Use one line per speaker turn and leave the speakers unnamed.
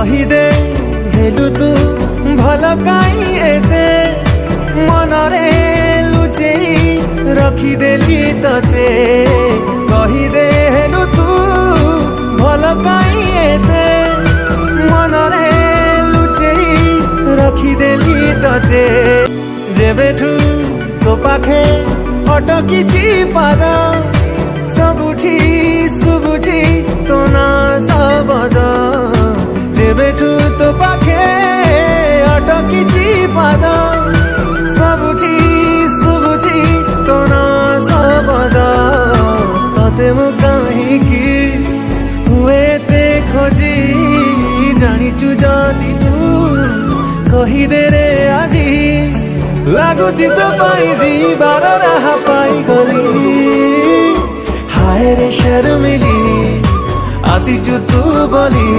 कहीदे हेलु तू भल काई एते मनरे लुचेई रखिदेली तते कहीदे हेलु तू भल काई एते मनरे लुचेई रखिदेली तते जेबेठू तो पाखे अटकिची पाद सबुठी सुबुची तो ना सबद जेबेठू तो पाखे अटकिची पाद सबुठी सुबुची तो ना सबद तते मु काहीकि हुए ते खोजी जानिचु जदि तू कहीदे रे आजी लागुची तो पाई जीवार राह पाई गली हाय रे शर्मिली आसीचु तू बोली।